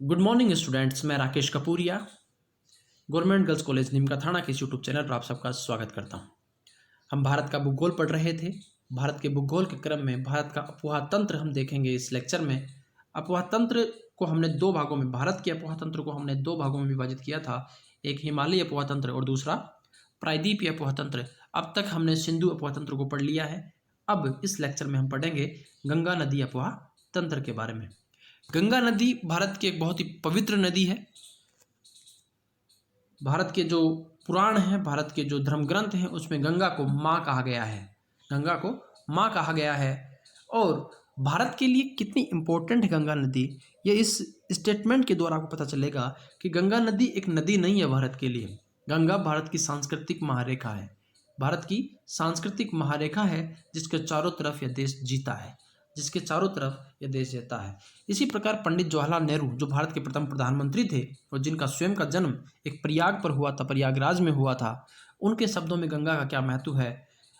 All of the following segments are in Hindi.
Good morning students. मैं Rakesh Kapuria government girls college Nimka Thana के इस यूट्यूब चैनल पर आप सबका स्वागत करता हूं। हम भारत का भूगोल पढ़ रहे थे। भारत के भूगोल के क्रम में भारत का अपवाह तंत्र हम देखेंगे इस लेक्चर में। अपवाह तंत्र को हमने दो भागों में, भारत के अपवाह तंत्र को हमने दो भागों में विभाजित किया था, एक हिमालयी अपवाह तंत्र और दूसरा प्रायद्वीपीय अपवाह तंत्र। अब तक हमने सिंधु अपवाह तंत्र को पढ़ लिया है। अब इस लेक्चर में हम पढ़ेंगे गंगा नदी अपवाह तंत्र के बारे में। गंगा नदी भारत की एक बहुत ही पवित्र नदी है। भारत के जो पुराण हैं, भारत के जो धर्म ग्रंथ हैं, उसमें गंगा को माँ कहा गया है। गंगा को माँ कहा गया है। और भारत के लिए कितनी इम्पोर्टेंट है गंगा नदी, ये इस स्टेटमेंट के द्वारा आपको पता चलेगा कि गंगा नदी एक नदी नहीं है भारत के लिए। गंगा भारत की सांस्कृतिक महारेखा है। भारत की सांस्कृतिक महारेखा है जिसके चारों तरफ यह देश जीता है, जिसके चारों तरफ यह देश जीता है। इसी प्रकार पंडित जवाहरलाल नेहरू, जो भारत के प्रथम प्रधानमंत्री थे और जिनका स्वयं का जन्म एक प्रयाग पर हुआ था, प्रयागराज में हुआ था, उनके शब्दों में गंगा का क्या महत्व है।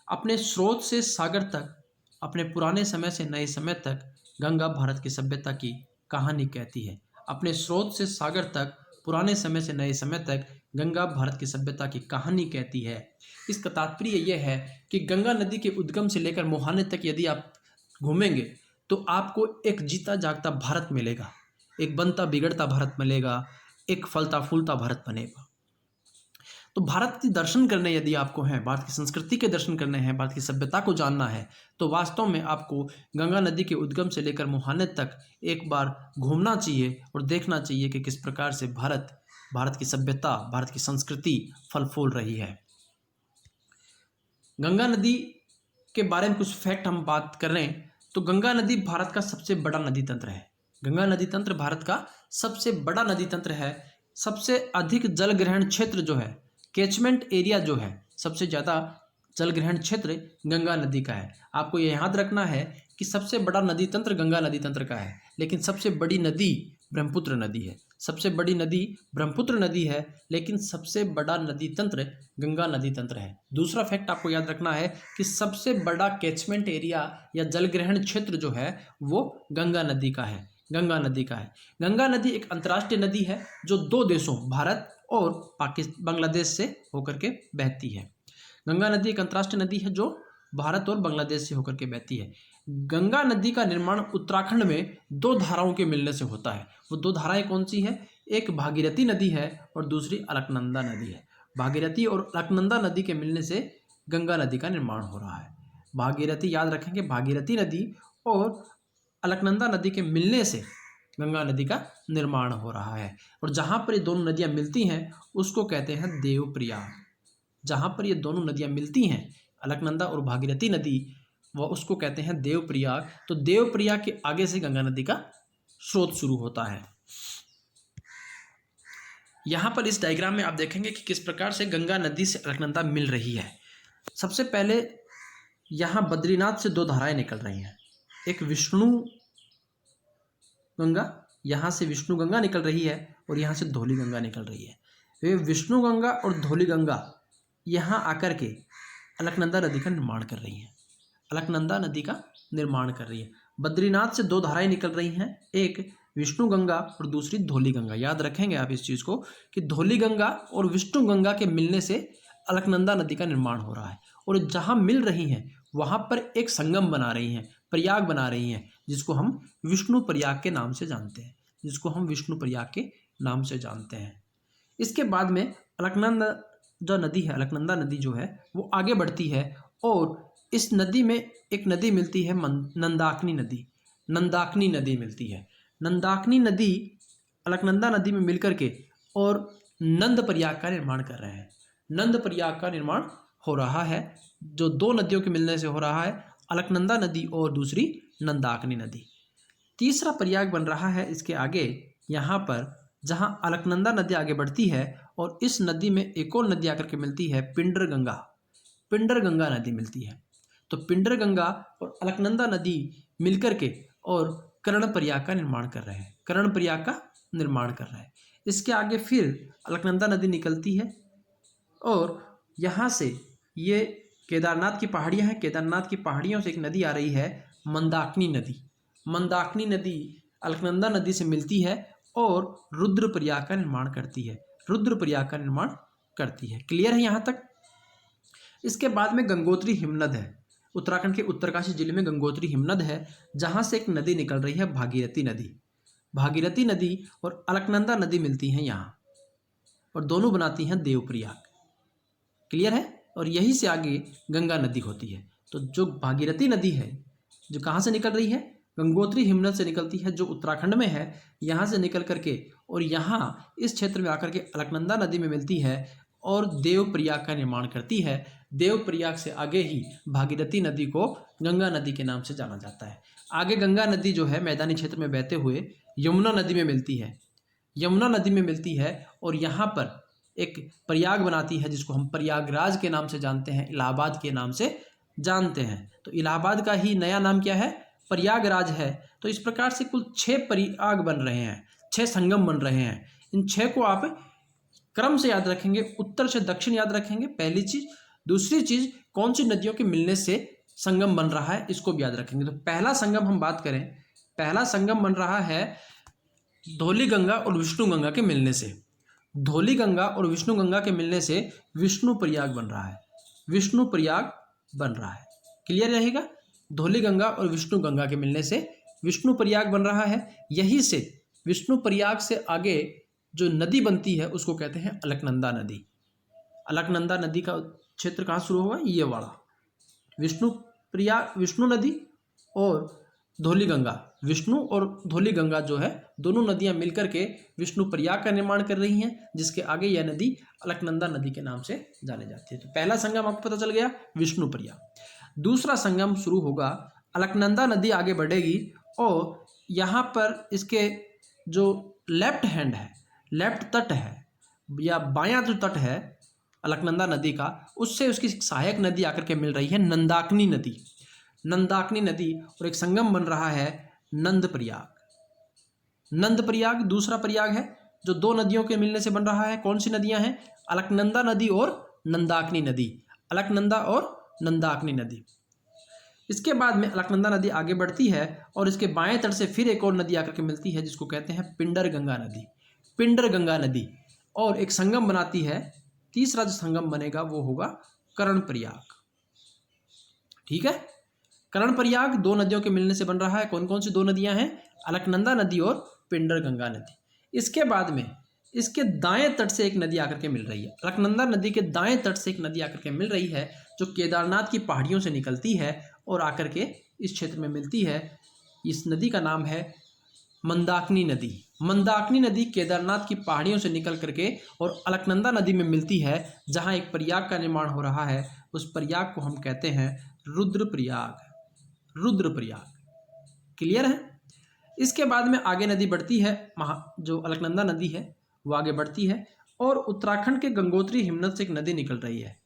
अपने स्रोत से सागर तक, अपने पुराने समय से नए समय तक गंगा भारत की सभ्यता की कहानी कहती है। अपने स्रोत से सागर तक, पुराने समय से नए समय तक गंगा भारत की सभ्यता की कहानी कहती है। इसका तात्पर्य यह है कि गंगा नदी के उद्गम से लेकर मुहाने तक यदि आप घूमेंगे तो आपको एक जीता जागता भारत मिलेगा, एक बनता बिगड़ता भारत मिलेगा, एक फलता फूलता भारत बनेगा। तो भारत के दर्शन करने यदि आपको हैं, भारत की संस्कृति के दर्शन करने हैं, भारत की सभ्यता को जानना है, तो वास्तव में आपको गंगा नदी के उद्गम से लेकर मुहाने तक एक बार घूमना चाहिए और देखना चाहिए कि किस प्रकार से भारत की सभ्यता, भारत की संस्कृति फल फूल रही है। गंगा नदी के बारे में कुछ फैक्ट हम बात करें तो गंगा नदी भारत का सबसे बड़ा नदी तंत्र है। गंगा नदी तंत्र भारत का सबसे बड़ा नदी तंत्र है। सबसे अधिक जल ग्रहण क्षेत्र जो है, कैचमेंट एरिया जो है, सबसे ज़्यादा जल ग्रहण क्षेत्र गंगा नदी का है। आपको ये याद रखना है कि सबसे बड़ा नदी तंत्र गंगा नदी तंत्र का है, लेकिन सबसे बड़ी नदी ब्रह्मपुत्र नदी है। सबसे बड़ी नदी ब्रह्मपुत्र नदी है, लेकिन सबसे बड़ा नदी तंत्र गंगा नदी तंत्र है। दूसरा फैक्ट आपको याद रखना है कि सबसे बड़ा कैचमेंट एरिया या जल ग्रहण क्षेत्र जो है वो गंगा नदी का है। गंगा नदी का है। गंगा नदी एक अंतर्राष्ट्रीय नदी है जो दो देशों, भारत और बांग्लादेश से होकर के बहती है। गंगा नदी एक अंतर्राष्ट्रीय नदी है जो भारत और बांग्लादेश से होकर के बहती है। गंगा नदी का निर्माण उत्तराखंड में दो धाराओं के मिलने से होता है। वो दो धाराएं कौन सी है? एक भागीरथी नदी है और दूसरी अलकनंदा नदी है। भागीरथी और अलकनंदा नदी के मिलने से गंगा नदी का निर्माण हो रहा है। भागीरथी, याद रखेंगे, भागीरथी नदी और अलकनंदा नदी के मिलने से गंगा नदी का निर्माण हो रहा है। और जहाँ पर ये दोनों नदियाँ मिलती हैं उसको कहते हैं देवप्रयाग। जहाँ पर ये दोनों नदियाँ मिलती हैं, अलकनंदा और भागीरथी नदी, वह उसको कहते हैं देवप्रयाग। तो देवप्रयाग के आगे से गंगा नदी का स्रोत शुरू होता है। यहाँ पर इस डायग्राम में आप देखेंगे कि किस प्रकार से गंगा नदी से अलकनंदा मिल रही है। सबसे पहले यहाँ बद्रीनाथ से दो धाराएं निकल रही हैं। एक विष्णु गंगा, यहाँ से विष्णु गंगा निकल रही है और यहाँ से धौली गंगा निकल रही है। वे विष्णु गंगा और धौली गंगा यहाँ आकर के अलकनंदा नदी का निर्माण कर रही हैं। अलकनंदा नदी का निर्माण कर रही है। बद्रीनाथ से दो धाराएं निकल रही हैं, एक विष्णु गंगा और दूसरी धौली गंगा। याद रखेंगे आप इस चीज़ को कि धौली गंगा और विष्णु गंगा के मिलने से अलकनंदा नदी का निर्माण हो रहा है। और जहाँ मिल रही हैं वहाँ पर एक संगम बना रही हैं, प्रयाग बना रही हैं, जिसको हम विष्णु प्रयाग के नाम से जानते हैं, जिसको हम विष्णु प्रयाग के नाम से जानते हैं। इसके बाद में अलकनंदा जो नदी है, अलकनंदा नदी जो है वो आगे बढ़ती है और इस नदी में एक नदी मिलती है, नंदाकिनी नदी। नंदाकिनी नदी मिलती है। नंदाकिनी नदी अलकनंदा नदी में मिलकर के और नंद प्रयाग का निर्माण कर रहे हैं। नंद प्रयाग का निर्माण हो रहा है, जो दो नदियों के मिलने से हो रहा है, अलकनंदा नदी और दूसरी नंदाकिनी नदी। तीसरा प्रयाग बन रहा है इसके आगे, यहाँ पर जहाँ अलकनंदा नदी आगे बढ़ती है और इस नदी में एक और नदी आकर के मिलती है, पिंडर गंगा। पिंडर गंगा नदी मिलती है। तो पिंडर गंगा और अलकनंदा नदी मिलकर के और कर्ण प्रयाग का निर्माण कर रहे हैं, कर्ण प्रयाग का निर्माण कर रहे हैं। इसके आगे फिर अलकनंदा नदी निकलती है और यहाँ से ये केदारनाथ की पहाड़ियाँ हैं, केदारनाथ की पहाड़ियों से एक नदी आ रही है, मंदाकिनी नदी। मंदाकिनी नदी अलकनंदा नदी से मिलती है और रुद्रप्रयाग का निर्माण करती है। रुद्रप्रयाग का निर्माण करती है। क्लियर है यहाँ तक? इसके बाद में गंगोत्री हिमनद है। उत्तराखंड के उत्तरकाशी जिले में गंगोत्री हिमनद है, जहाँ से एक नदी निकल रही है, भागीरथी नदी। भागीरथी नदी और अलकनंदा नदी मिलती हैं यहाँ और दोनों बनाती हैं देवप्रयाग। क्लियर है? और यहीं से आगे गंगा नदी होती है। तो जो भागीरथी नदी है जो कहाँ से निकल रही है, गंगोत्री हिमनद से निकलती है, जो उत्तराखंड में है। यहाँ से निकल करके और यहाँ इस क्षेत्र में आकर के अलकनंदा नदी में मिलती है और देवप्रयाग का निर्माण करती है। देवप्रयाग से आगे ही भागीरथी नदी को गंगा नदी के नाम से जाना जाता है। आगे गंगा नदी जो है मैदानी क्षेत्र में बहते हुए यमुना नदी में मिलती है। यमुना नदी में मिलती है और यहाँ पर एक प्रयाग बनाती है, जिसको हम प्रयागराज के नाम से जानते हैं, इलाहाबाद के नाम से जानते हैं। तो इलाहाबाद का ही नया नाम क्या है? प्रयागराज है। तो इस प्रकार से कुल 6 प्रयाग बन रहे हैं, 6 संगम बन रहे हैं। इन 6 को आप क्रम से याद रखेंगे, उत्तर से दक्षिण याद रखेंगे, पहली चीज। दूसरी चीज, कौन सी नदियों के मिलने से संगम बन रहा है, इसको भी याद रखेंगे। तो पहला संगम हम बात करें, पहला संगम बन रहा है धौली गंगा और विष्णु गंगा के मिलने से। धौली गंगा और विष्णु गंगा के मिलने से विष्णु प्रयाग बन रहा है। विष्णु प्रयाग बन रहा है। क्लियर रहेगा? धौली गंगा और विष्णु गंगा के मिलने से विष्णु प्रयाग बन रहा है। यहीं से विष्णु प्रयाग से आगे जो नदी बनती है उसको कहते हैं अलकनंदा नदी। अलकनंदा नदी का क्षेत्र कहाँ शुरू होगा? ये वाला विष्णु नदी और धौली गंगा। विष्णु और धौली गंगा जो है दोनों नदियां मिलकर के विष्णु प्रयाग का निर्माण कर रही हैं, जिसके आगे यह नदी अलकनंदा नदी के नाम से जानी जाती है। तो पहला संगम आपको पता चल गया, विष्णु प्रयाग। दूसरा संगम शुरू होगा, अलकनंदा नदी आगे बढ़ेगी और यहाँ पर इसके जो लेफ्ट हैंड है, लेफ्ट तट है या बायां जो तट है अलकनंदा नदी का, उससे उसकी सहायक नदी आकर के मिल रही है नंदाकिनी नदी। नंदाकिनी नदी और एक संगम बन रहा है नंद प्रयाग। नंद प्रयाग दूसरा प्रयाग है जो 2 नदियों के मिलने से बन रहा है। कौन सी नदियां हैं? अलकनंदा नदी और नंदाकिनी नदी। अलकनंदा और नंदाकिनी नदी। इसके बाद में अलकनंदा नदी आगे बढ़ती है और इसके बाएं तट से फिर एक और नदी आकर के मिलती है, जिसको कहते हैं पिंडर गंगा नदी। पिंडर गंगा नदी और एक संगम बनाती है। तीसरा जो संगम बनेगा वो होगा कर्ण प्रयाग। ठीक है? कर्ण प्रयाग 2 नदियों के मिलने से बन रहा है। कौन कौन सी 2 नदियां हैं? अलकनंदा नदी और पिंडर गंगा नदी। इसके बाद में इसके दाएं तट से एक नदी आकर के मिल रही है। अलकनंदा नदी के दाएं तट से एक नदी आकर के मिल रही है, जो केदारनाथ की पहाड़ियों से निकलती है और आकर के इस क्षेत्र में मिलती है। इस नदी का नाम है मंदाकिनी नदी। मंदाकिनी नदी केदारनाथ की पहाड़ियों से निकल करके और अलकनंदा नदी में मिलती है, जहाँ एक प्रयाग का निर्माण हो रहा है। उस प्रयाग को हम कहते हैं रुद्रप्रयाग। रुद्रप्रयाग। क्लियर है? इसके बाद में आगे नदी बढ़ती है, जो अलकनंदा नदी है वो आगे बढ़ती है और उत्तराखंड के गंगोत्री हिमनद से एक नदी निकल रही है,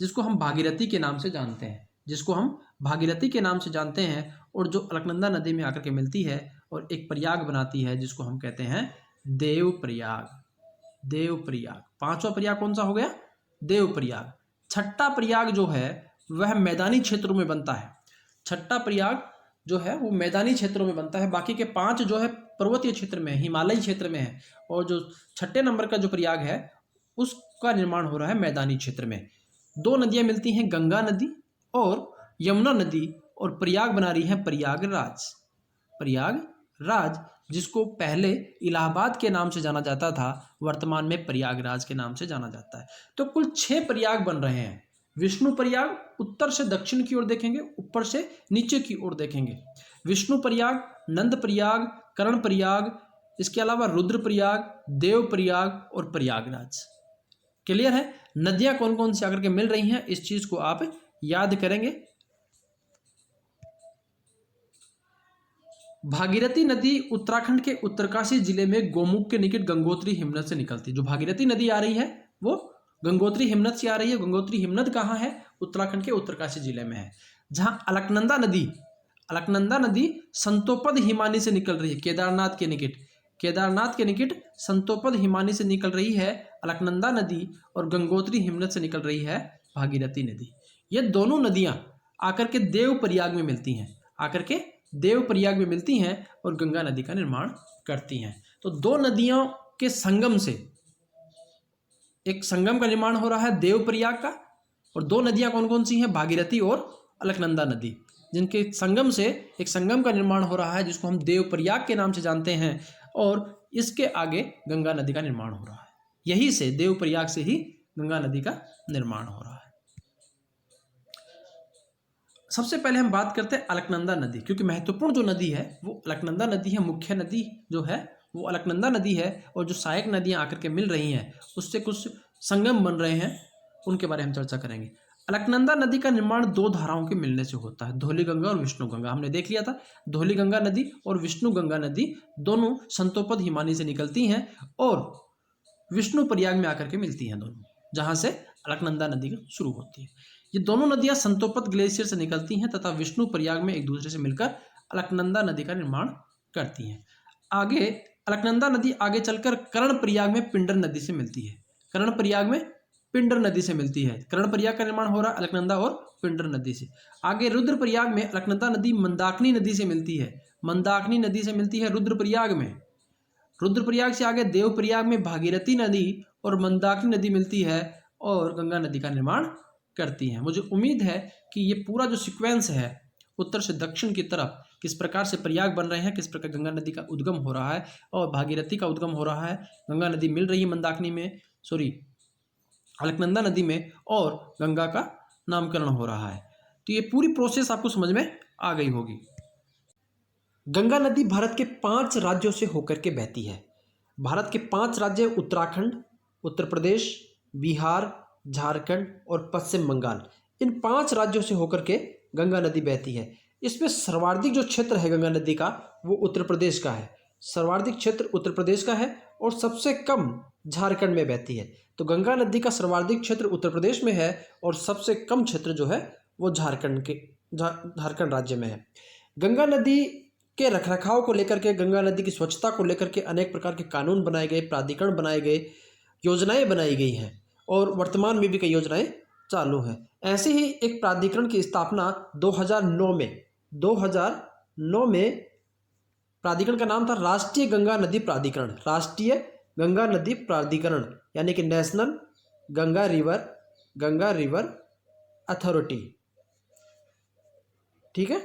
जिसको हम भागीरथी के नाम से जानते हैं। जिसको हम भागीरथी के नाम से जानते हैं और जो अलकनंदा नदी में आकर के मिलती है और एक प्रयाग बनाती है, जिसको हम कहते हैं देवप्रयाग। देवप्रयाग। 5वां प्रयाग कौन सा हो गया? देवप्रयाग। छठा प्रयाग जो है वह मैदानी क्षेत्रों में बनता है। छठा प्रयाग जो है वो मैदानी क्षेत्रों में बनता है। बाकी के 5 जो है पर्वतीय क्षेत्र में, हिमालयी क्षेत्र में है। और जो 6ठे नंबर का जो प्रयाग है उसका निर्माण हो रहा है मैदानी क्षेत्र में। 2 नदियां मिलती हैं, गंगा नदी और यमुना नदी, और प्रयाग बना रही है प्रयागराज। प्रयागराज, जिसको पहले इलाहाबाद के नाम से जाना जाता था, वर्तमान में प्रयागराज के नाम से जाना जाता है। तो कुल 6 प्रयाग बन रहे हैं। विष्णु प्रयाग उत्तर से दक्षिण की ओर देखेंगे, ऊपर से नीचे की ओर देखेंगे। विष्णु प्रयाग, नंद प्रयाग, कर्ण प्रयाग, इसके अलावा रुद्र प्रयाग, देव प्रयाग और प्रयागराज। क्लियर है? नदियां कौन कौन सी आकर के मिल रही हैं, इस चीज को आप याद करेंगे। भागीरथी नदी उत्तराखंड के उत्तरकाशी जिले में गोमुख के निकट गंगोत्री हिमनद से निकलती है। जो भागीरथी नदी आ रही है वो गंगोत्री हिमनद से आ रही है। गंगोत्री हिमनद कहाँ है? उत्तराखंड के उत्तरकाशी जिले में है। जहाँ अलकनंदा नदी संतोपद हिमानी से निकल रही है, केदारनाथ के निकट। केदारनाथ के निकट संतोपद हिमानी से निकल रही है अलकनंदा नदी और गंगोत्री हिमनद से निकल रही है भागीरथी नदी। ये दोनों नदियां आकर के देवप्रयाग में मिलती हैं, और गंगा नदी का निर्माण करती हैं। तो दो नदियों के संगम से एक संगम का निर्माण हो रहा है देवप्रयाग का, और दो नदियां कौन कौन सी हैं, भागीरथी और अलकनंदा नदी, जिनके संगम से एक संगम का निर्माण हो रहा है जिसको हम देवप्रयाग के नाम से जानते हैं, और इसके आगे गंगा नदी का निर्माण हो रहा है। यही से देवप्रयाग से ही गंगा नदी का निर्माण हो रहा है। सबसे पहले हम बात करते हैं अलकनंदा नदी, क्योंकि महत्वपूर्ण जो नदी है वो अलकनंदा नदी है। मुख्य नदी जो है वो अलकनंदा नदी है, और जो सहायक नदियां आकर के मिल रही हैं उससे कुछ संगम बन रहे हैं, उनके बारे में हम चर्चा करेंगे। अलकनंदा नदी का निर्माण दो धाराओं के मिलने से होता है, धौली गंगा और विष्णु गंगा। हमने देख लिया था, धौली गंगा नदी और विष्णु गंगा नदी दोनों संतोपद हिमानी से निकलती हैं और विष्णु प्रयाग में आकर के मिलती हैं दोनों, जहां से अलकनंदा नदी शुरू होती है। ये दोनों नदियां संतोपद ग्लेशियर से निकलती हैं तथा विष्णु प्रयाग में एक दूसरे से मिलकर अलकनंदा नदी का निर्माण करती हैं। आगे अलकनंदा नदी आगे चलकर कर्णप्रयाग में पिंडर नदी से मिलती है। कर्णप्रयाग में पिंडर नदी से मिलती है। कर्णप्रयाग का निर्माण हो रहा है अलकनंदा और पिंडर नदी से। आगे रुद्रप्रयाग में अलकनंदा नदी मंदाकिनी नदी से मिलती है। मंदाकिनी नदी से मिलती है रुद्रप्रयाग में। रुद्रप्रयाग से आगे देवप्रयाग में भागीरथी नदी और मंदाकिनी नदी मिलती है और गंगा नदी का निर्माण करती हैं। मुझे उम्मीद है कि ये पूरा जो सीक्वेंस है उत्तर से दक्षिण की तरफ किस प्रकार से प्रयाग बन रहे हैं, किस प्रकार गंगा नदी का उद्गम हो रहा है और भागीरथी का उद्गम हो रहा है, गंगा नदी मिल रही है मंदाकिनी में, अलकनंदा नदी में, और गंगा का नामकरण हो रहा है। तो ये पूरी प्रोसेस आपको समझ में आ गई होगी। गंगा नदी भारत के 5 राज्यों से होकर के बहती है। भारत के 5 राज्य उत्तराखंड, उत्तर प्रदेश, बिहार, झारखंड और पश्चिम बंगाल, इन 5 राज्यों से होकर के गंगा नदी बहती है। इसमें सर्वाधिक जो क्षेत्र है गंगा नदी का वो उत्तर प्रदेश का है। सर्वाधिक क्षेत्र उत्तर प्रदेश का है और सबसे कम झारखंड में बहती है। तो गंगा नदी का सर्वाधिक क्षेत्र उत्तर प्रदेश में है और सबसे कम क्षेत्र जो है वो झारखंड राज्य में है। गंगा नदी के रखरखाव को लेकर के, गंगा नदी की स्वच्छता को लेकर के अनेक प्रकार के कानून बनाए गए, प्राधिकरण बनाए गए, योजनाएं बनाई गई हैं और वर्तमान में भी कई योजनाएं चालू हैं। ऐसे ही एक प्राधिकरण की स्थापना 2009 में प्राधिकरण का नाम था राष्ट्रीय गंगा नदी प्राधिकरण। राष्ट्रीय गंगा नदी प्राधिकरण यानी कि नेशनल गंगा रिवर अथॉरिटी, ठीक है,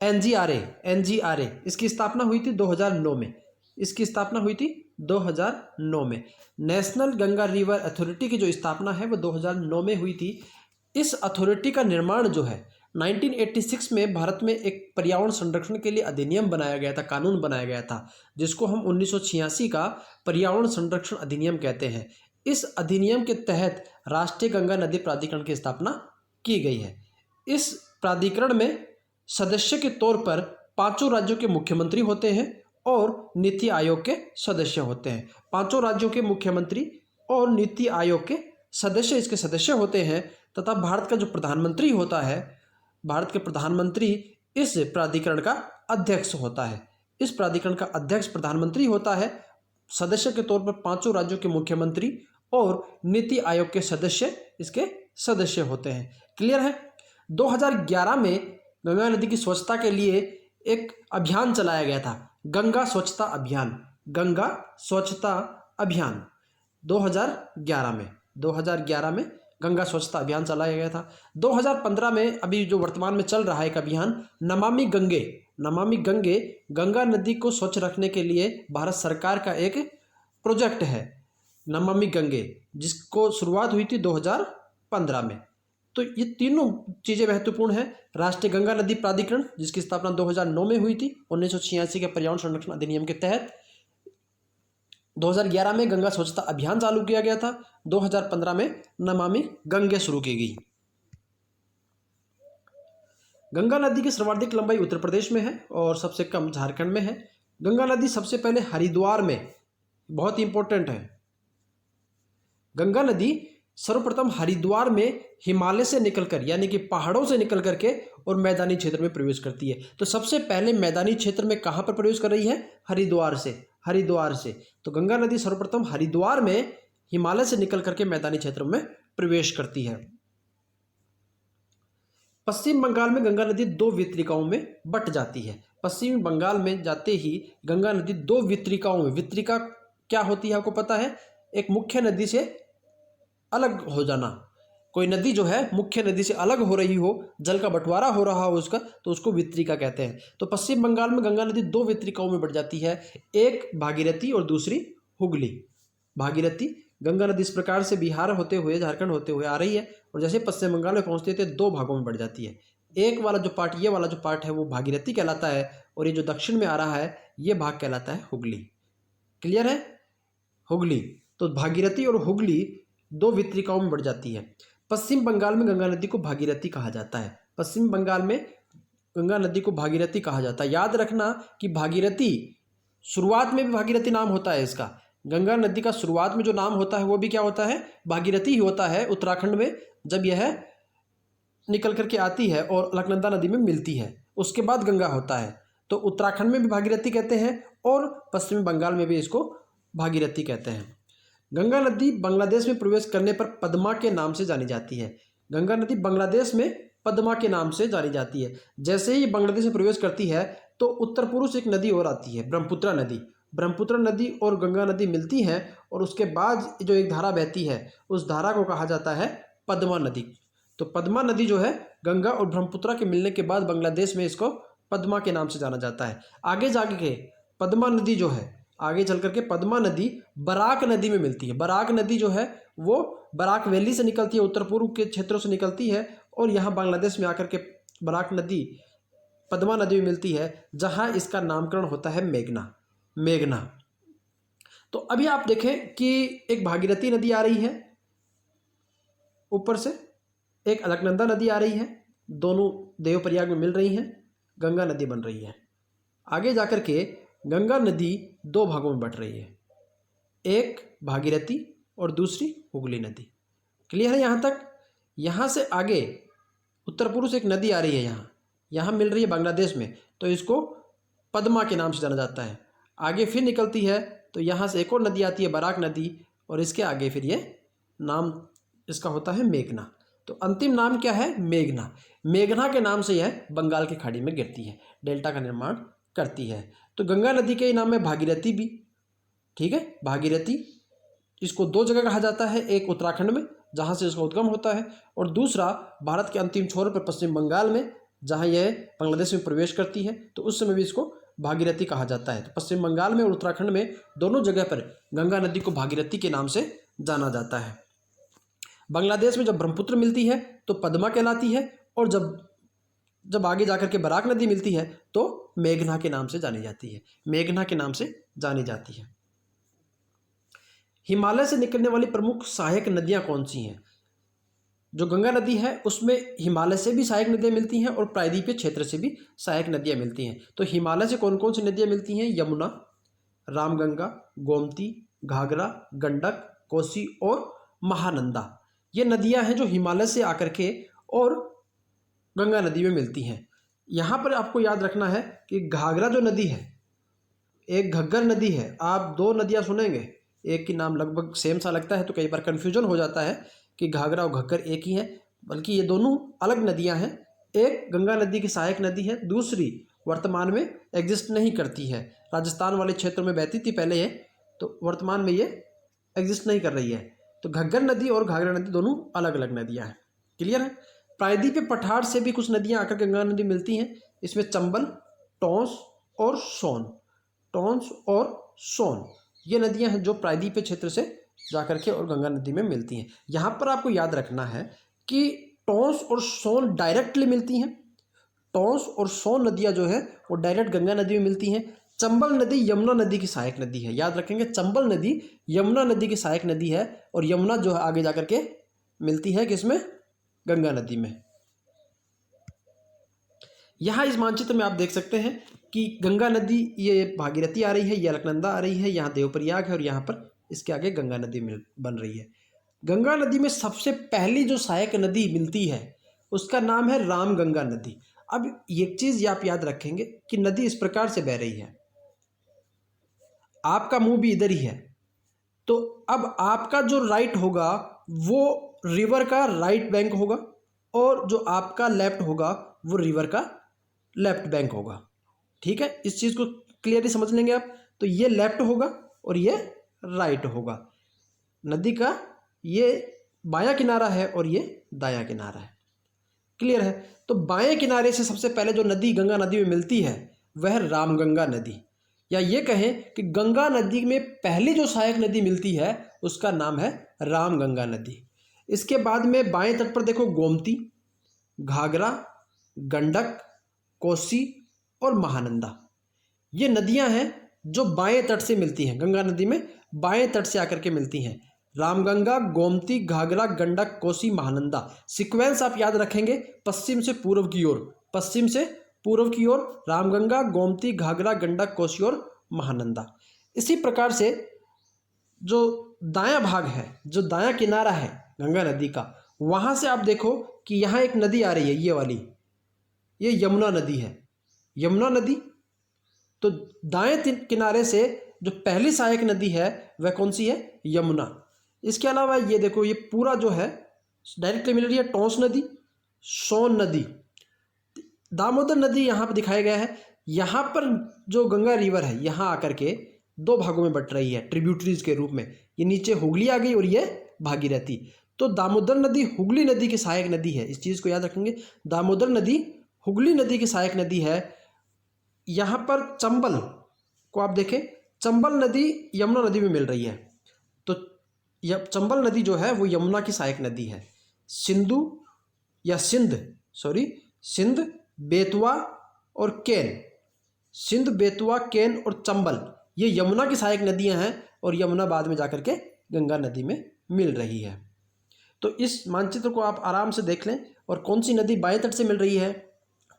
NGRA। इसकी स्थापना हुई थी 2009 में। इसकी स्थापना हुई थी 2009 में। नेशनल गंगा रिवर अथॉरिटी की जो स्थापना है वो 2009 में हुई थी। इस अथॉरिटी का निर्माण जो है 1986 में भारत में एक पर्यावरण संरक्षण के लिए अधिनियम बनाया गया था, कानून बनाया गया था, जिसको हम 1986 का पर्यावरण संरक्षण अधिनियम कहते हैं। इस अधिनियम के तहत राष्ट्रीय गंगा नदी प्राधिकरण की स्थापना की गई है। इस प्राधिकरण में सदस्य के तौर पर 5 राज्यों के मुख्यमंत्री होते हैं और नीति आयोग के सदस्य होते हैं। 5 राज्यों के मुख्यमंत्री और नीति आयोग के सदस्य इसके सदस्य होते हैं तथा भारत का जो प्रधानमंत्री होता है, भारत के प्रधानमंत्री इस प्राधिकरण का अध्यक्ष होता है। इस प्राधिकरण का अध्यक्ष प्रधानमंत्री होता है। सदस्य के तौर पर 5 राज्यों के मुख्यमंत्री और नीति आयोग के सदस्य इसके सदस्य होते हैं। क्लियर है? 2011 में गंगा नदी की स्वच्छता के लिए एक अभियान चलाया गया था, गंगा स्वच्छता अभियान। गंगा स्वच्छता अभियान 2011 में गंगा स्वच्छता अभियान चलाया गया था। 2015 में अभी जो वर्तमान में चल रहा है एक अभियान नमामि गंगे, गंगा नदी को स्वच्छ रखने के लिए भारत सरकार का एक प्रोजेक्ट है नमामि गंगे, जिसको शुरुआत हुई थी 2015 में। तो ये तीनों चीज़ें महत्वपूर्ण हैं। राष्ट्रीय गंगा नदी प्राधिकरण जिसकी स्थापना 2009 में हुई थी 1986 के पर्यावरण संरक्षण अधिनियम के तहत। 2011 में गंगा स्वच्छता अभियान चालू किया गया था। 2015 में नमामि गंगे शुरू की गई। गंगा नदी की सर्वाधिक लंबाई उत्तर प्रदेश में है और सबसे कम झारखंड में है। गंगा नदी सबसे पहले हरिद्वार में, बहुत इंपॉर्टेंट है, गंगा नदी सर्वप्रथम हरिद्वार में हिमालय से निकलकर यानी कि पहाड़ों से निकल करके और मैदानी क्षेत्र में प्रवेश करती है। तो सबसे पहले मैदानी क्षेत्र में कहाँ पर प्रवेश कर रही है? हरिद्वार से। तो गंगा नदी सर्वप्रथम हरिद्वार में हिमालय से निकल करके मैदानी क्षेत्र में प्रवेश करती है। पश्चिम बंगाल में गंगा नदी 2 वितरिकाओं में बट जाती है। पश्चिमी बंगाल में जाते ही गंगा नदी दो वितरिकाओं में, वितरिका क्या होती है आपको पता है, एक मुख्य नदी से अलग हो जाना। कोई नदी जो है मुख्य नदी से अलग हो रही हो, जल का बंटवारा हो रहा हो उसका, तो उसको वितरिका कहते हैं। तो पश्चिम बंगाल में गंगा नदी दो वितरिकाओं में बढ़ जाती है, एक भागीरथी और दूसरी हुगली। भागीरथी गंगा नदी इस प्रकार से बिहार होते हुए, झारखंड होते हुए आ रही है और जैसे पश्चिम बंगाल में पहुंचते थे दो भागों में बढ़ जाती है। एक वाला जो पार्ट, ये वाला जो पार्ट है वो भागीरथी कहलाता है और ये जो दक्षिण में आ रहा है ये भाग कहलाता है हुगली। क्लियर है? हुगली। तो भागीरथी और हुगली दो वितरिकाओं में बढ़ जाती है। पश्चिम बंगाल में गंगा नदी को भागीरथी कहा जाता है। पश्चिम बंगाल में गंगा नदी को भागीरथी कहा जाता है। याद रखना कि भागीरथी शुरुआत में भी भागीरथी नाम होता है इसका। गंगा नदी का शुरुआत में जो नाम होता है वो भी क्या होता है, भागीरथी ही होता है। उत्तराखंड में जब यह निकल करके आती है और अलकनंदा नदी में मिलती है, उसके बाद गंगा होता है। तो उत्तराखंड में भी भागीरथी कहते हैं और पश्चिमी बंगाल में भी इसको भागीरथी कहते हैं। गंगा नदी बांग्लादेश में प्रवेश करने पर पद्मा के नाम से जानी जाती है। गंगा नदी बांग्लादेश में पद्मा के नाम से जानी जाती है। जैसे ही बांग्लादेश में प्रवेश करती है तो उत्तर पूर्व से एक नदी और आती है, ब्रह्मपुत्र नदी। ब्रह्मपुत्र नदी और गंगा नदी मिलती हैं और उसके बाद जो एक धारा बहती है उस धारा को कहा जाता है पद्मा नदी। तो पद्मा नदी जो है गंगा और ब्रह्मपुत्र के मिलने के बाद बांग्लादेश में इसको पद्मा के नाम से जाना जाता है। आगे जाके के पद्मा नदी जो है, आगे चल करके पद्मा नदी बराक नदी में मिलती है। बराक नदी जो है वो बराक वैली से निकलती है, उत्तर पूर्व के क्षेत्रों से निकलती है और यहाँ बांग्लादेश में आकर के बराक नदी पद्मा नदी में मिलती है, जहाँ इसका नामकरण होता है मेघना। मेघना। तो अभी आप देखें कि एक भागीरथी नदी आ रही है ऊपर से, एक अलकनंदा नदी आ रही है, दोनों देवप्रयाग में मिल रही हैं, गंगा नदी बन रही है। आगे जाकर के गंगा नदी दो भागों में बट रही है, एक भागीरथी और दूसरी हुगली नदी। क्लियर है यहाँ तक? यहाँ से आगे उत्तर पूर्व से एक नदी आ रही है, यहाँ मिल रही है बांग्लादेश में, तो इसको पद्मा के नाम से जाना जाता है। आगे फिर निकलती है तो यहाँ से एक और नदी आती है, बराक नदी, और इसके आगे फिर ये नाम इसका होता है मेघना। तो अंतिम नाम क्या है? मेघना। मेघना के नाम से यह बंगाल की खाड़ी में गिरती है, डेल्टा का निर्माण करती है। तो गंगा नदी के नाम में भागीरथी भी, ठीक है, भागीरथी, इसको दो जगह कहा जाता है, एक उत्तराखंड में जहाँ से इसका उद्गम होता है और दूसरा भारत के अंतिम छोर पर पश्चिम बंगाल में, जहाँ यह बांग्लादेश में प्रवेश करती है, तो उस समय भी इसको भागीरथी कहा जाता है। तो पश्चिम बंगाल में और उत्तराखंड में दोनों जगह पर गंगा नदी को भागीरथी के नाम से जाना जाता है। बांग्लादेश में जब ब्रह्मपुत्र मिलती है तो पद्मा कहलाती है और जब आगे जाकर के बराक नदी मिलती है तो मेघना के नाम से जानी जाती है, मेघना के नाम से जानी जाती है। हिमालय से निकलने वाली प्रमुख सहायक नदियां कौन सी हैं? जो गंगा नदी है उसमें हिमालय से भी सहायक नदियां मिलती हैं और प्रायद्वीपीय क्षेत्र से भी सहायक नदियां मिलती हैं। तो हिमालय से कौन कौन सी नदियां मिलती हैं? यमुना, रामगंगा, गोमती, घाघरा, गंडक, कोसी और महानंदा। ये नदियां हैं जो हिमालय से आकर के और गंगा नदी में मिलती हैं। यहाँ पर आपको याद रखना है कि घाघरा जो नदी है एक घग्गर नदी है। आप दो नदियाँ सुनेंगे, एक की नाम लगभग सेम सा लगता है तो कई बार कन्फ्यूजन हो जाता है कि घाघरा और घग्गर एक ही है, बल्कि ये दोनों अलग नदियां हैं। एक गंगा नदी की सहायक नदी है, दूसरी वर्तमान में एग्जिस्ट नहीं करती है, राजस्थान वाले क्षेत्रों में बहती थी पहले ये, तो वर्तमान में ये एग्जिस्ट नहीं कर रही है। तो घग्गर नदी और घाघरा नदी दोनों अलग अलग नदियाँ हैं। क्लियर है? प्रायद्वीपीय पठार से भी कुछ नदियाँ आकर गंगा नदी मिलती हैं, इसमें चंबल, टोंस और सोन, टोंस और सोन ये नदियाँ हैं जो प्रायद्वीपीय क्षेत्र से जाकर के और गंगा नदी में मिलती हैं। यहाँ पर आपको याद रखना है कि टोंस और सोन डायरेक्टली मिलती हैं। टोंस और सोन नदियाँ जो है वो डायरेक्ट गंगा नदी में मिलती हैं। चंबल नदी यमुना नदी की सहायक नदी है, याद रखेंगे, चंबल नदी यमुना नदी की सहायक नदी है और यमुना जो है आगे जाकर के मिलती है किसमें? गंगा नदी में। यहाँ इस मानचित्र में आप देख सकते हैं कि गंगा नदी ये भागीरथी आ रही है, ये अलकनंदा आ रही है, यहाँ देवप्रयाग है और यहाँ पर इसके आगे गंगा नदी बन रही है। गंगा नदी में सबसे पहली जो सहायक नदी मिलती है उसका नाम है रामगंगा नदी। अब एक चीज़ आप याद रखेंगे कि नदी इस प्रकार से बह रही है, आपका मुंह भी इधर ही है, तो अब आपका जो राइट होगा वो रिवर का राइट बैंक होगा और जो आपका लेफ्ट होगा वो रिवर का लेफ्ट बैंक होगा। ठीक है, इस चीज़ को क्लियरली समझ लेंगे आप। तो ये लेफ्ट होगा और ये राइट होगा। नदी का ये बायां किनारा है और ये दायां किनारा है। क्लियर है। तो बाएं किनारे से सबसे पहले जो नदी गंगा नदी में मिलती है वह रामगंगा नदी, या ये कहें कि गंगा नदी में पहली जो सहायक नदी मिलती है उसका नाम है रामगंगा नदी। इसके बाद में बाएं तट पर देखो गोमती, घाघरा, गंडक, कोसी और महानंदा, ये नदियां हैं जो बाएं तट से मिलती हैं। गंगा नदी में बाएं तट से आकर के मिलती हैं। रामगंगा, गोमती, घाघरा, गंडक, कोसी, महानंदा। सीक्वेंस आप याद रखेंगे, पश्चिम से पूर्व की ओर, पश्चिम से पूर्व की ओर रामगंगा, गोमती, घाघरा, गंडक, कोसी और महानंदा। इसी प्रकार से जो दायां भाग है, जो दायां किनारा है गंगा नदी का, वहां से आप देखो कि यहाँ एक नदी आ रही है, ये वाली, ये यमुना नदी है। यमुना नदी, तो दाएं किनारे से जो पहली सहायक नदी है वह कौन सी है? यमुना। इसके अलावा ये देखो, ये पूरा जो है डायरेक्टली मिल रही है टोंस नदी, सोन नदी, दामोदर नदी यहाँ पर दिखाया गया है। यहाँ पर जो गंगा रिवर है यहाँ आकर के दो भागों में बट रही है ट्रिब्यूटरीज के रूप में। ये नीचे हुगली आ गई और ये भागीरथी। तो दामोदर नदी हुगली नदी की सहायक नदी है, इस चीज़ को याद रखेंगे। दामोदर नदी हुगली नदी की सहायक नदी है। यहाँ पर चंबल को आप देखें, चंबल नदी यमुना नदी में मिल रही है। तो चंबल नदी जो है वो यमुना की सहायक नदी है। सिंधु या सिंध, बेतवा और केन, सिंध, बेतवा, केन और चंबल, ये यमुना की सहायक नदियां हैं और यमुना बाद में जाकर के गंगा नदी में मिल रही है। तो इस मानचित्र को आप आराम से देख लें और कौन सी नदी बाएं तट से मिल रही है,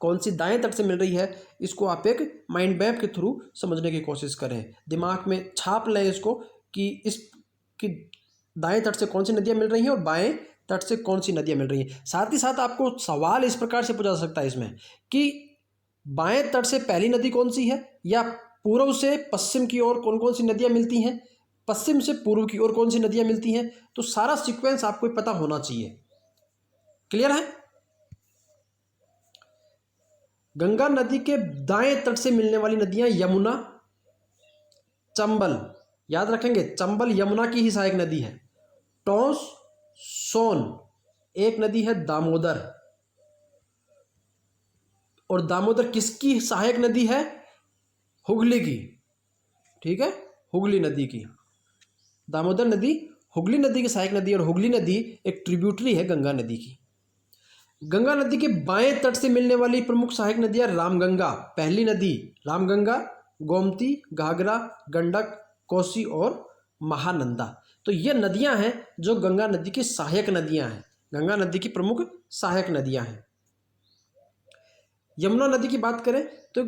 कौन सी दाएं तट से मिल रही है, इसको आप एक माइंड मैप के थ्रू समझने की कोशिश करें। दिमाग में छाप लें इसको कि दाएं तट से कौन सी नदियां मिल रही हैं और बाएं तट से कौन सी नदियां मिल रही हैं। साथ ही साथ आपको सवाल इस प्रकार से पूछा जा सकता है इसमें कि बाएं तट से पहली नदी कौन सी है, या पूर्व से पश्चिम की ओर कौन कौन सी नदियां मिलती हैं, पश्चिम से पूर्व की ओर कौन सी नदियां मिलती हैं। तो सारा सीक्वेंस आपको पता होना चाहिए। क्लियर है। गंगा नदी के दाएं तट से मिलने वाली नदियां यमुना, चंबल, याद रखेंगे चंबल यमुना की ही सहायक नदी है। टोंस, सोन, एक नदी है दामोदर, और दामोदर किसकी सहायक नदी है? हुगली की। ठीक है, हुगली नदी की। दामोदर नदी हुगली नदी की सहायक नदी, और हुगली नदी एक ट्रिब्यूटरी है गंगा नदी की। गंगा नदी के बाएं तट से मिलने वाली प्रमुख सहायक नदियां रामगंगा, पहली नदी रामगंगा, गोमती, घाघरा, गंडक, कोसी और महानंदा। तो ये नदियां हैं जो गंगा नदी की सहायक नदियां हैं, गंगा नदी की प्रमुख सहायक नदियां हैं। यमुना नदी की बात करें तो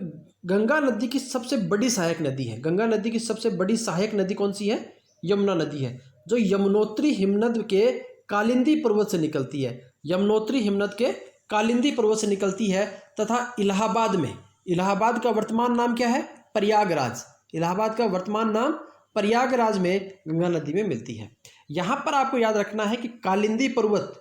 गंगा नदी की सबसे बड़ी सहायक नदी है। गंगा नदी की सबसे बड़ी सहायक नदी कौन सी है? यमुना नदी है, जो यमुनोत्री हिमनद के कालिंदी पर्वत से निकलती है। यमुनोत्री हिमनद के कालिंदी पर्वत से निकलती है तथा इलाहाबाद में, इलाहाबाद का वर्तमान नाम क्या है? प्रयागराज। इलाहाबाद का वर्तमान नाम प्रयागराज में गंगा नदी में मिलती है। यहाँ पर आपको याद रखना है कि कालिंदी पर्वत,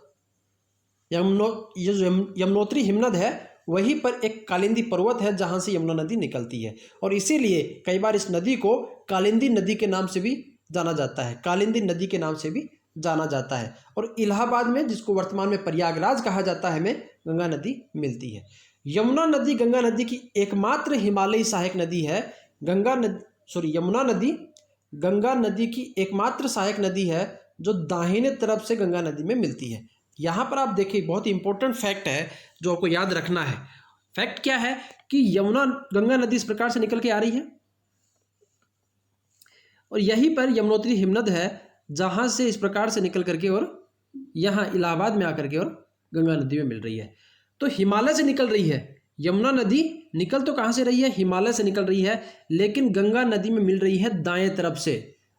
यमुनोत्री हिमनद है वहीं पर एक कालिंदी पर्वत है जहाँ से यमुना नदी निकलती है, और इसीलिए कई बार इस नदी को कालिंदी नदी के नाम से भी जाना जाता है, कालिंदी नदी के नाम से भी जाना जाता है। और इलाहाबाद में, जिसको वर्तमान में प्रयागराज कहा जाता है, में गंगा नदी मिलती है। यमुना नदी गंगा नदी की एकमात्र हिमालयी सहायक नदी है। यमुना नदी गंगा नदी की एकमात्र सहायक नदी है जो दाहिने तरफ से गंगा नदी में मिलती है। यहाँ पर आप देखिए, बहुत ही इंपॉर्टेंट फैक्ट है जो आपको याद रखना है। फैक्ट क्या है कि गंगा नदी इस प्रकार से निकल के आ रही है और यहीं पर यमुनोत्री हिमनद है जहाँ से इस प्रकार से निकल करके और यहाँ इलाहाबाद में आकर के और गंगा नदी में मिल रही है। तो हिमालय से निकल रही है यमुना नदी, निकल तो कहाँ से रही है? हिमालय से निकल रही है, लेकिन गंगा नदी में मिल रही है दाएं तरफ से,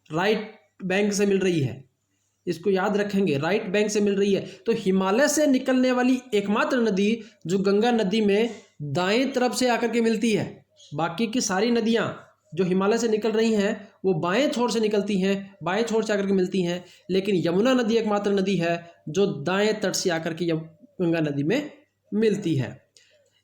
राइट बैंक से मिल रही है। इसको याद रखेंगे, राइट बैंक से मिल रही है। तो हिमालय से निकलने वाली एकमात्र नदी जो गंगा नदी में दाएं तरफ से आकर के मिलती है। बाकी की सारी नदियां जो हिमालय से निकल रही हैं वो बाएं छोर से निकलती हैं, बाएं छोर से आकर के मिलती हैं, लेकिन यमुना नदी एकमात्र नदी है जो दाएं तट से आकर के गंगा नदी में मिलती है।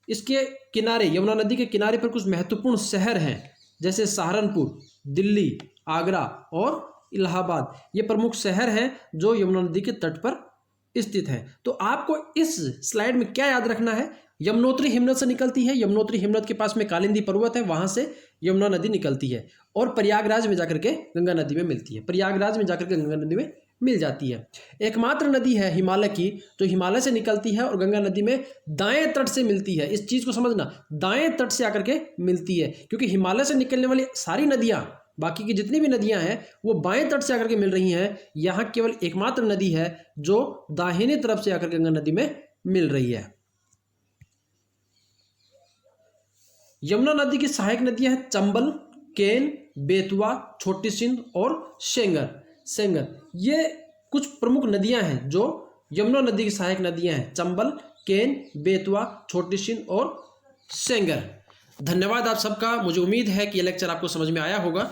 इसके किनारे, यमुना नदी के किनारे पर कुछ महत्वपूर्ण शहर हैं, जैसे सहारनपुर, दिल्ली, आगरा और इलाहाबाद। ये प्रमुख शहर हैं जो यमुना नदी के तट पर स्थित हैं। तो आपको इस स्लाइड में क्या याद रखना है, यमुनोत्री हिमनद से निकलती है, यमुनोत्री हिमनद के पास में कालिंदी पर्वत है, वहां से यमुना नदी निकलती है और प्रयागराज में जाकर के गंगा नदी में मिलती है, प्रयागराज में जाकर के गंगा नदी में मिल जाती है। एकमात्र नदी है हिमालय की जो हिमालय से निकलती है और गंगा नदी में दाएं तट से मिलती है। इस चीज को समझना, दाएं तट से आकर के मिलती है, क्योंकि हिमालय से निकलने वाली सारी नदियां, बाकी की जितनी भी नदियां हैं वो बाएं तट से आकर के मिल रही हैं। यहाँ केवल एकमात्र नदी है जो दाहिने तरफ से आकर गंगा नदी में मिल रही है। यमुना नदी की सहायक नदियां हैं चंबल, केन, बेतवा, छोटी सिंध और सेंगर। ये कुछ प्रमुख नदियां हैं जो यमुना नदी की सहायक नदियां हैं, चंबल, केन, बेतवा, छोटी सिंध और सेंगर। धन्यवाद आप सबका। मुझे उम्मीद है कि यह लेक्चर आपको समझ में आया होगा।